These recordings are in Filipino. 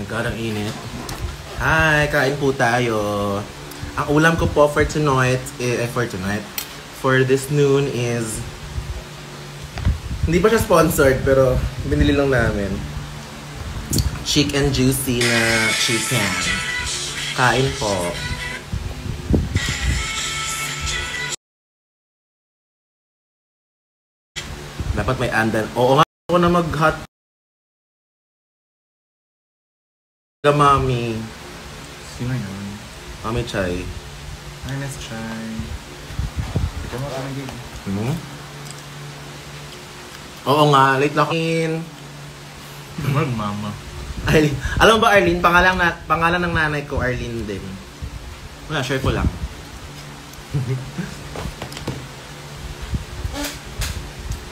God, ang init. Hi, kain po tayo. Ang ulam ko po for tonight, for this noon is, hindi pa siya sponsored, pero binili lang namin. Chic and juicy na chicken. Kain po. Dapat may andan. Oo nga, ako na mag-hot. Mami. Sino yun? Mami Chay. Hi, Miss Chay. Ikaw mo kami gig. Oo nga, late na ako. Mama. Arlene. Alam mo ba Arlene, pangalan ng nanay ko Arlene din. Wala, share ko lang.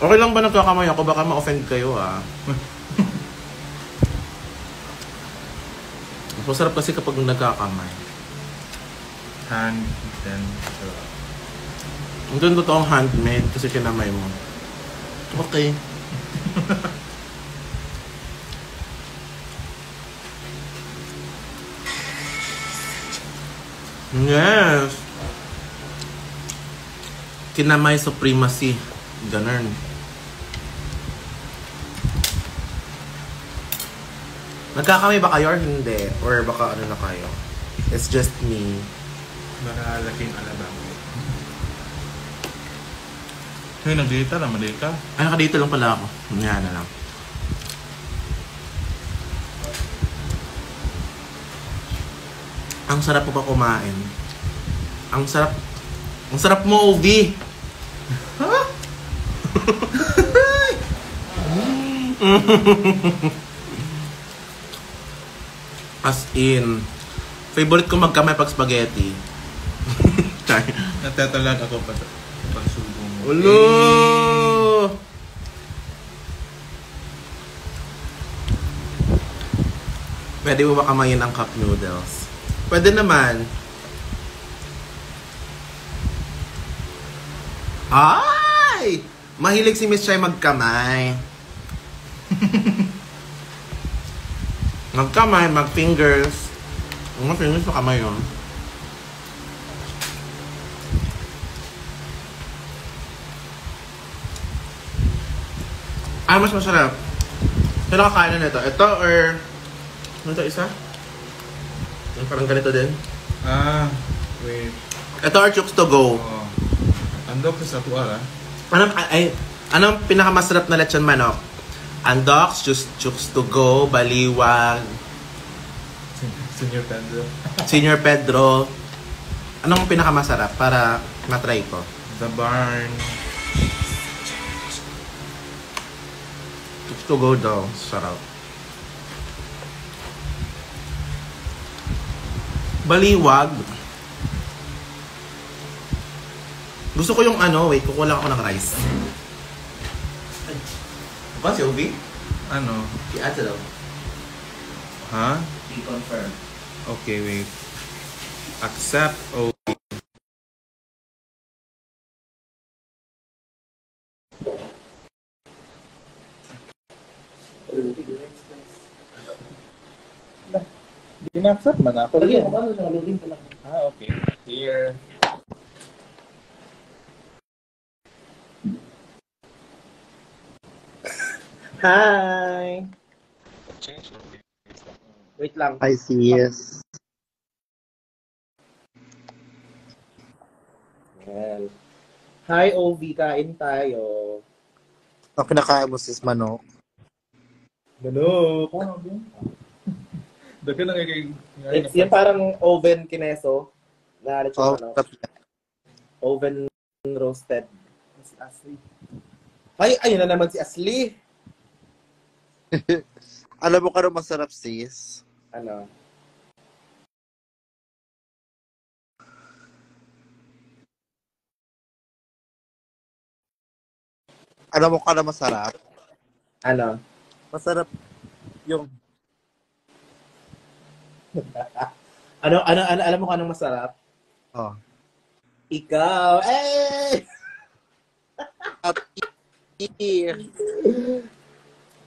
Okay lang ba nagkakamay ako? Baka ma-offend kayo ah. Mas masarap kasi kapag nagkakamay. Hand, then, Ito yung totoong handmade kasi kinamay mo. Okay. Yes! Kinamay supremacy. Ganun. Nagkakamay ba kayo or hindi? Or baka ano na kayo? It's just me. Nakalaking alabang. Hey, nag-data lang, madita. Ay, nakadito lang pala ako. Yan na lang. Ang sarap po ba kumain? Ang sarap mo, Ovi! Ha? As in, favorite ko magkamay pag spaghetti. Natatalag ako pa subo mo. Ulo! Pwede mo ba kamayin ang cup noodles? Pwede naman. Ay! Mahilig si Miss Chay magkamay. Magkamay, mag-fingers. Mag-fingers pa kamay yun. Ay, mas masarap. Ito nakakain na nito. Ito or... Ano ito isa? Yung parang ganito din. Ah, wait. Ito or chooks to go. Oh. Andok sa tuwara. Anong pinakamasarap na lechon manok? Andox, chooks to go, baliwag, Senior Pedro. Senior Pedro. Anong pinakamasarap para matry ko? The Barn. Chooks to go daw. Sarap. Baliwag. Gusto ko yung ano, wait, kukulang ako ng rice. Ba si Ovi? Ano? I-add daw. Ha? I-confirm. Okay, wait. Accept o... Ina-accept man ako. Ah, okay. Here. Hi! Wait lang. Hi, sis. Yan. Hi, Ovi. Kain tayo. Ang pinakain mo, sis, manok. Manok. Daghan na kay It's yan parang oven kineso. Naalit Oh, siya oven roasted. Si Ashley. Ay, ayun na naman si Ashley. Alam mo ka rin masarap, sis. Ano? Alam mo ka rin masarap. Ano? Masarap yung... Alam mo kung anong masarap? Oh. Ikaw! Eh! At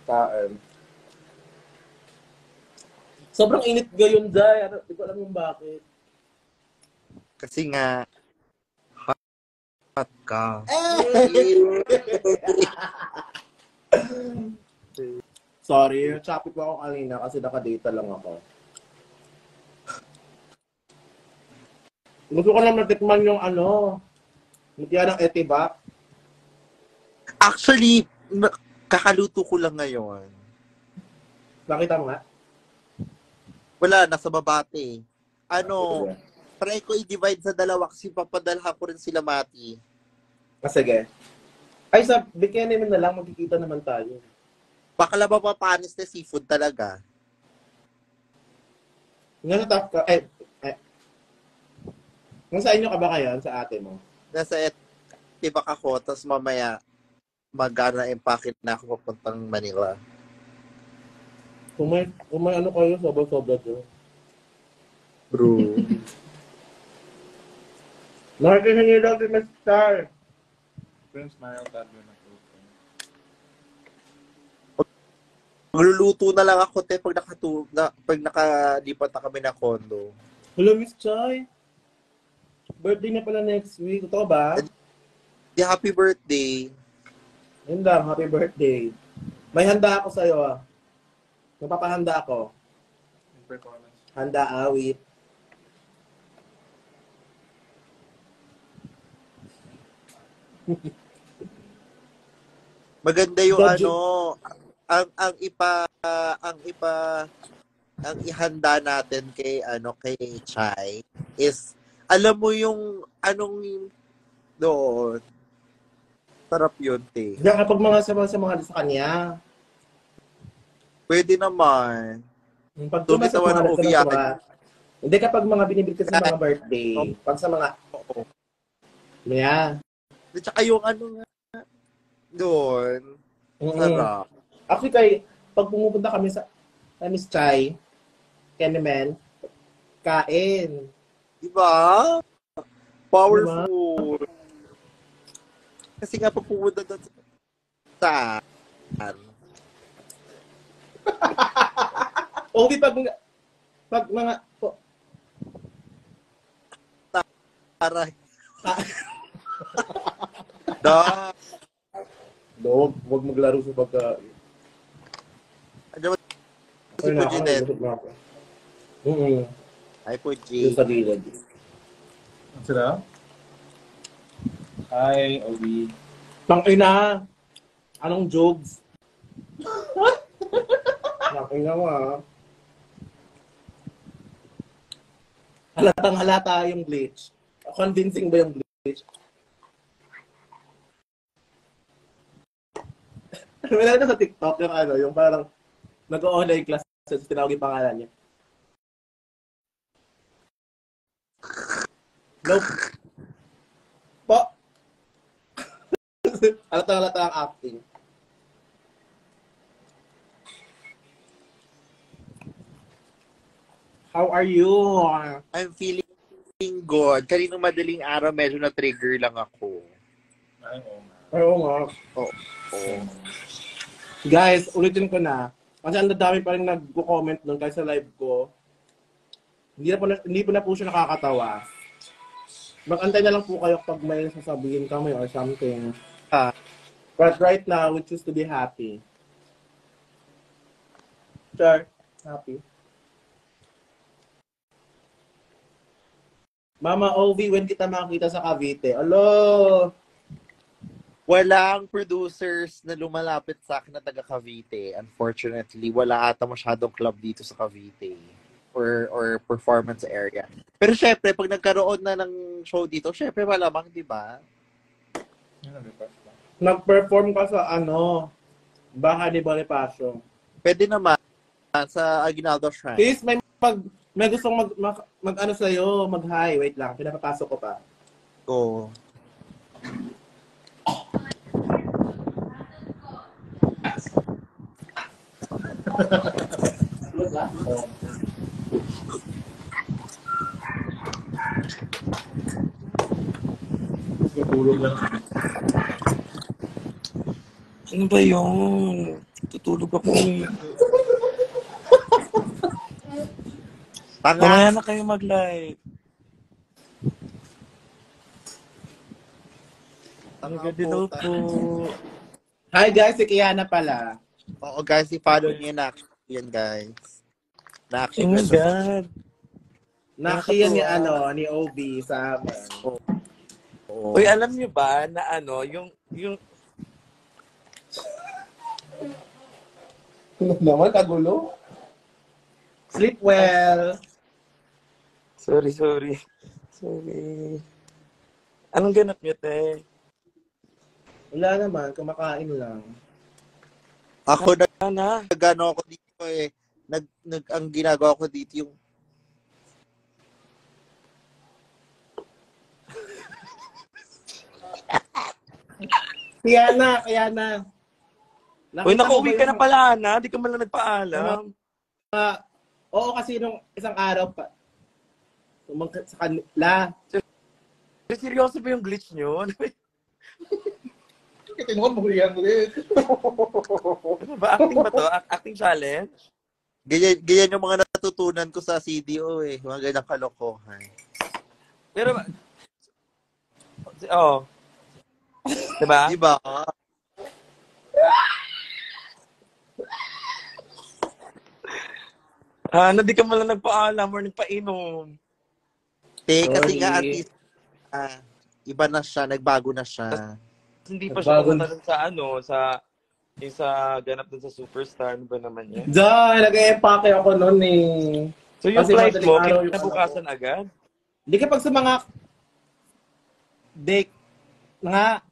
Kain. Sobrang init ngayon, Jai. Ano, di ko alam yung bakit. Kasi nga, hot ka. Sorry, choppy ko ako kanina kasi nakadata lang ako. Gusto ko lang matikman yung mutya ng Etibac. Actually, kakaluto ko lang ngayon. Nakita mo nga? Wala, nasa Babate. Try ko i-divide sa dalawa kasi papadalhan ko rin sila Mati. Sige. Ay, sa bikini naman na lang, magkikita naman tayo. Bakla ba papanis na seafood talaga? Nga natap ka, kung sa inyo ka ba kayo, sa ate mo? Nasa Etibac ako, tapos mamaya mag-empake na ako papuntang Manila. Kung may ano kayo, sobra-sobra to. Bro. Nakikihingi din Miss Star. Prince Mario Tablo na po. Magluluto na lang ako, pag nakalipat na kami na condo. Hello, Miss Chai. Birthday na pala next week. Totoo ba? Happy birthday. Yun lang, happy birthday. May handa ako sa'yo, ah. Magpapahanda ako. Performance. Handa awit. Maganda yung Dodge. ang ihanda natin kay Chai is alam mo yung doon. Sarap yun, te. Diyan kapag mga sa kanya. Pwede naman. Pag Dumi sa tawa ng ubiyak. Hindi kapag mga binibili kasi mga birthday. Pag sa mga... Oo. Yeah. At saka yung doon. Sarap. Actually, pag pumupunta kami sa Miss Chai, Kenemen, kain. Diba? Powerful. Diba? Kasi nga pag pumunta doon sa O di pag mga aray. Da. Dog, huwag maglaro sa pagkain. Ano ba si Pujinet? Ay, Puji. Yung sa gilid. Sila? Hi, Obi. Tangina! Anong jokes? Tangina mo, ah. Halatang halata yung glitch. Convincing ba yung glitch? Wala na sa TikTok yung yung parang nag-online class sa tinawag yung pangalan niya. Nope. Po. Halata ang acting. How are you? I'm feeling good. Kaninong madaling araw, medyo na-trigger lang ako. Ay, oo nga. Oo nga. Oo. Guys, ulitin ko na. Kasi ang dami pa rin nag-comment nun kahit sa live ko. Hindi pa na po siya nakakatawa. Mag-antay na lang po kayo pag may sasabihin kami or something. But right now, we choose to be happy. Sure. Happy. Mama Ovi, when kita makita sa Cavite? Hello! Walang producers na lumalapit sa akin na taga Cavite. Unfortunately, wala ata masyadong club dito sa Cavite or performance area. Pero syempre, pag nagkaroon na ng show dito, syempre malamang, di ba? Nag-perform ka sa Baha ni Bonifacio. Pwede naman sa Aguinaldo Shrine. Please, may gustong mag sa'yo, mag-hi. Wait lang, pinapapasok ko pa. Oo. Tutulog lang. Ano ba yun? Tutulog ako. Mamaya na kayo mag-live. Hello po. Hi guys, si Kiana pala. Oo guys, i-follow niyo na yan guys. Oh my God. Nakiyan ni ni OB sa amin. Uy, alam niyo ba na yung naman kagulo. Sleep well. Sorry. Anong ganap niyo, te? Wala naman, kumakain lang. Ako Sana. nag-ano ako dito eh. Ang ginagawa ko dito yung Kiana. Uy, nakauwi ka na pala, Ana. Di ka man lang nagpaalam. Oo, kasi nung isang araw pa, sa kanila. Seryoso ba yung glitch nyo? Kinuha mo yan ulit. Ano ba? Acting ba to? Acting challenge? ganyan yung mga natutunan ko sa CDO eh. Mga ganyang kalokohan. Pero, diba? Diba? Di ka man lang nagpaalam or nagpainom. Kasi nga at least, iba na siya, nagbago na siya. Hindi pa siya pumunta sa ganap dun sa Superstar. Ano ba naman yan? Nag-e-empake ako noon eh. So yung Kasi flight mo, madaling araw yung kinabukasan agad? Hindi kapag sa mga date nga.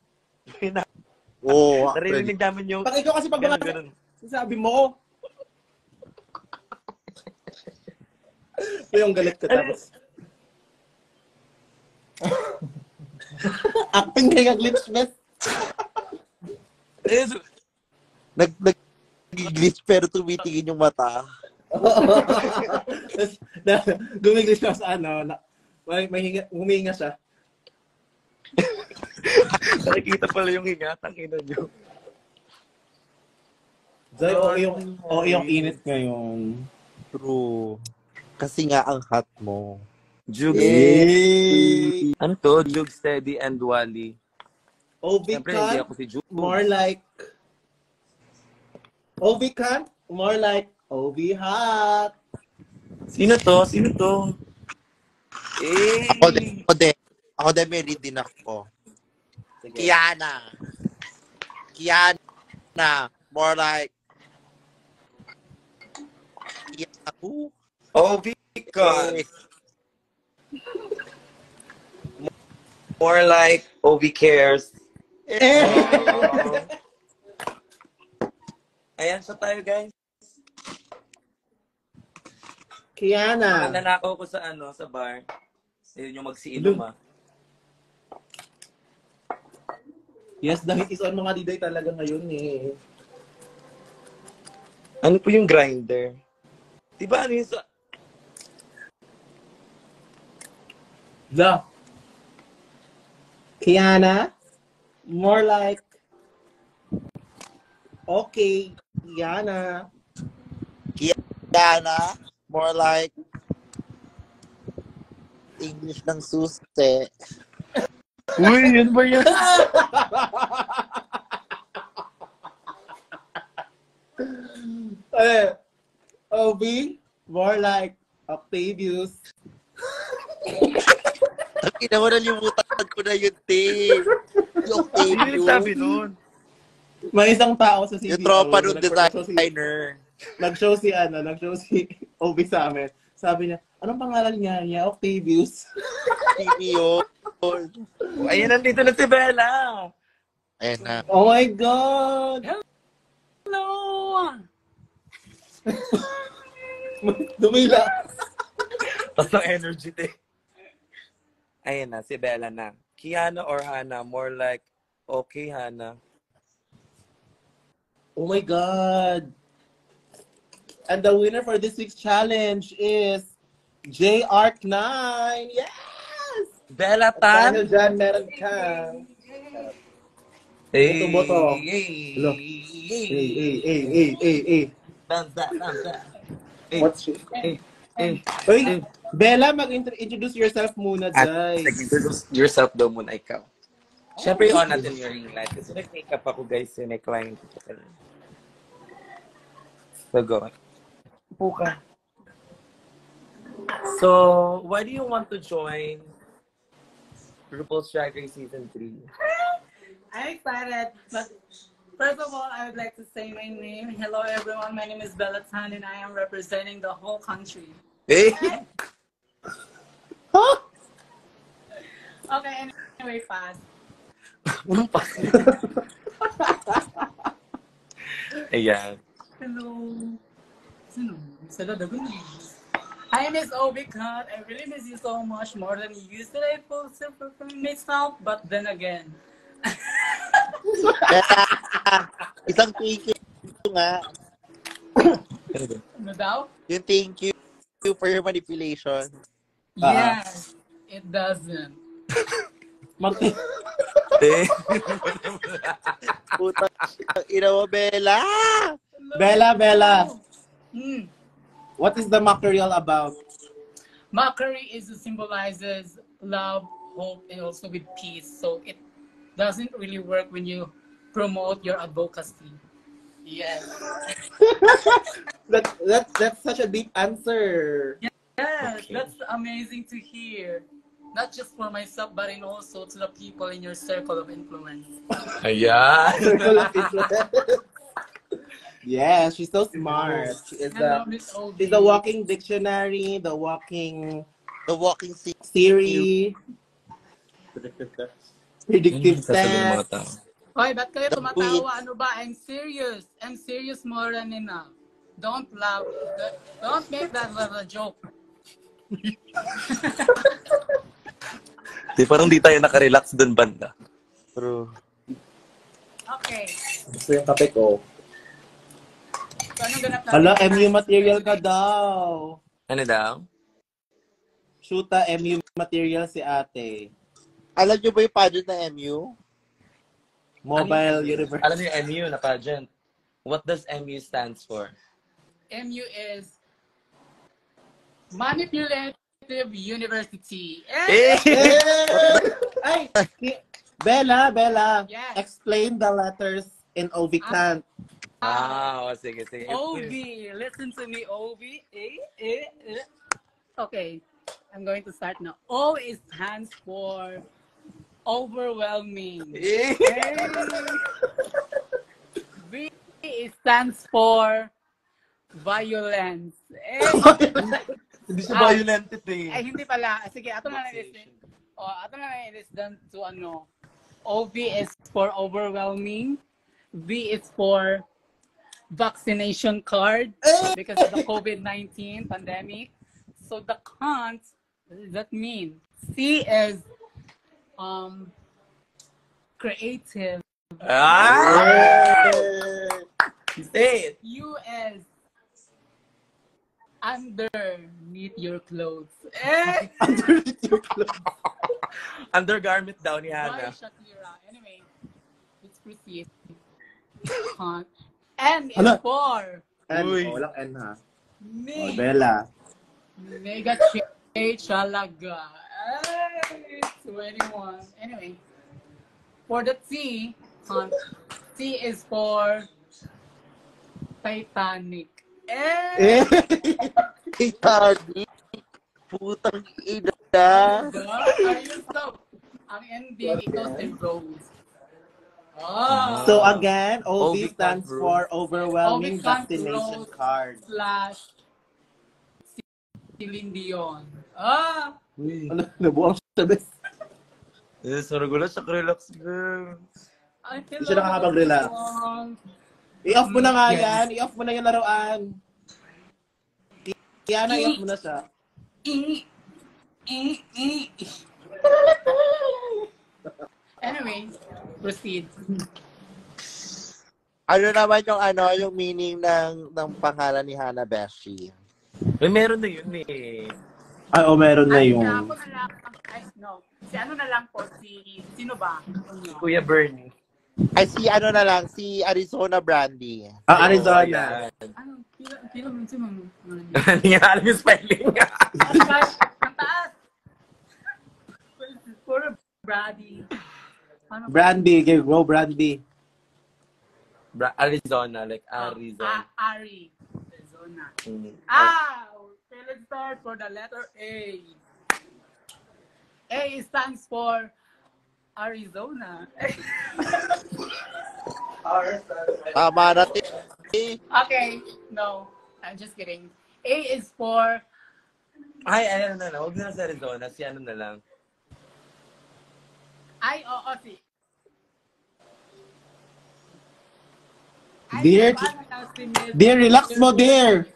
Oo. Naririnig namin yung... Pag ikaw kasi pag mga ganun. sabi mo, yung galit ka tapos. Acting kaya glitchless. Nag-glitch pero tumitingin yung mata. Gumiglitch ka sa huminga siya. Nakikita pala yung hingatang ina nyo. Zay, yung init ngayon. True. Kasi nga ang hot mo. Jug. Ano to? Jug, Steady, and Wally. Siyempre, hindi ako si Jug. More like OB hot. Sino to? Ako din may read din ako. Kiana. More like Kiana. OB ka. More like OB cares. Ayan, so tayo guys. Kiana. Nanakaw ko sa bar. Ayun yung magsiinom Yes, dahil is on mga diday talaga ngayon eh. Ano po yung grinder? Diba ano yung Kiana, more like okay, Kiana, more like English ng suste. Uy, yun ba yan? OB, more like Octavius. Ina mo, nalimutan ko na yun, te. Yung Ano yung sabi nun? May isang tao sa CDO. Yung tropa ng designer. Nag-show si OB sa amin. Sabi niya, anong pangalan niya? Octavius. CDO. Ayan, nandito na si Bella. Ayan na. Oh my God! Hello! Dumila. Tapos ang energy, te. Ayan na, si Bella na. Kiana or Hana? More like, okay, Hana. Oh my God! And the winner for this week's challenge is JARC9! Yes! Bella Tan! Dahil dyan, meron ka. Boto-boto. Hello. Hey. Danza. What's it? Uy, Bella, mag-introduce yourself muna, Jai. Introduce yourself daw muna ikaw. Siyempre, on natin yung ring light. Kasi nag-makeup ako, guys. Yung client ko. So, go. Puka. So, why do you want to join RuPaul's Drag Race Season 3? I'm excited, but first of all, I would like to say my name. Hello, everyone. My name is Bella Tan, and I am representing the whole country. Eh? Okay, anyway, fast. Ayan. Hello. Hi, Miss Obi Cut. I really miss you so much, more than you used to. I feel super myself, but then again. Isang thank you nga. Ano daw? Yung thank you for your manipulation. Yes, it doesn't. Eh? Puta, ina mo, Bella! Bella. Hmm. What is the mockery all about? Mockery symbolizes love, hope, and also with peace. So it doesn't really work when you promote your advocacy. Yes. That's such a deep answer. Yes, Okay. that's amazing to hear. Not just for myself, but in also to the people in your circle of influence. Ayan. Circle of influence. Yeah, she's so smart. She is Hello, Miss Obi. she's the walking dictionary, the walking The walking Siri, predictive Sasabihin ng mga text. tao. Hoy, ba't kayo The tumatawa? Ano ba? I'm serious. I'm serious more than enough. Don't laugh. Don't make that as a joke. Di, parang di tayo nakarelax dun banda. True. Okay. Gusto yung kape ko. So, anong ganap natin? Hala, MU material ka daw. Ano daw? Shoota, MU material si ate. Alam niyo ba yung pageant na MU? Mobile Ano yun? University. Alam niyo yung MU na pageant. What does MU stands for? MU is Manipulative University. Eh! Ay! Bella, Yes. explain the letters in OVCAN. Sige. OB. Listen to me, OB. Okay. I'm going to start now. O stands for overwhelming. Eh! V stands for violence. Hindi siya violent eh. Ay, hindi pala. Sige, ato na na-listen. Ato na na-listen to ano. OV is for overwhelming. V is for vaccination card because of the COVID-19 pandemic. So the cons, what does that mean? C is creative. Say it. U is underneath your clothes. Undergarment daw ni Why Hannah. Shakira? Anyway, let's proceed. N is Hala. for N. Uy. Walang N ha. me. Bella. Mega Chalaga. Ay, 21. Anyway, for the T, T is for Titanic. Titanic. Putang ina. Ayun daw. Ang ending, ito si Rose. So again, OV OV stands card, for overwhelming OV card, vaccination Rose. card. / Celine Dion. Ano, nabuang siya bes. Sorry, gulat siya. Relax, girl. Hindi siya nakakapag-relax. I-off mo na nga yan. I-off mo na yung laruan. Tiana, i-off mo na siya. Anyway, proceed. Ano naman yung meaning ng pangalan ni Hannah Beshi? May meron na yun eh. Ay, meron na Ay, yung... ako na lang. Ay, no. Si ano na lang po, sino ba? Kuya Bernie. Ay, si ano na lang, si Arizona Brandy. Arizona. Ano? Pila mo siya mo. Hindi nga alam yung spelling. Ang taas. Puro Brady. Ano? Brandy, go Brandy. Arizona, like Arizona. Ari. Arizona. Mm. Okay, let's start for the letter A. A stands for Arizona. Tama na, Okay, no. I'm just kidding. A is for Ay, ano na lang. Huwag na lang sa Arizona. Si ano na lang. I-O-O-C. Dear, relax mo, dear.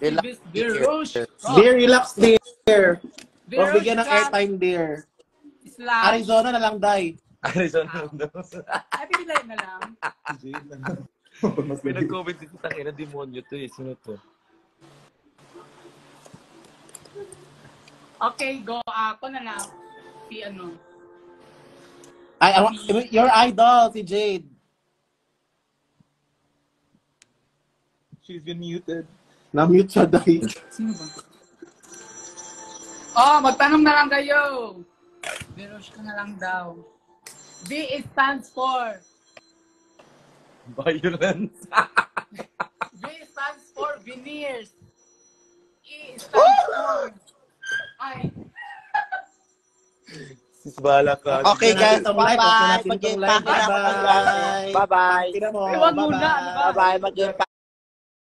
Relax. Dear Rouge. Dear, relax, dear. Dear Huwag bigyan ng airtime, dear. Slash. Arizona na lang, Day. Arizona na lang. Ay, pipilay na lang. Pinag-comment dito sa akin na demonyo to eh. Sino to? Okay, go. Ako na lang. Si ano. Your idol, si Jade. She's been muted. Na-mute siya, Day. Sino ba? Oh, magtanong na lang kayo. Birush ka na lang daw. V stands for Violence. V stands for veneers. E stands for ay. Sis, bahala ka. Okay, guys. Itong live, Bye-bye. itong live. Bye-bye. Bye-bye. Bye-bye. Tira mo. Iwan muna, ano ba? Bye-bye. Mag-impact.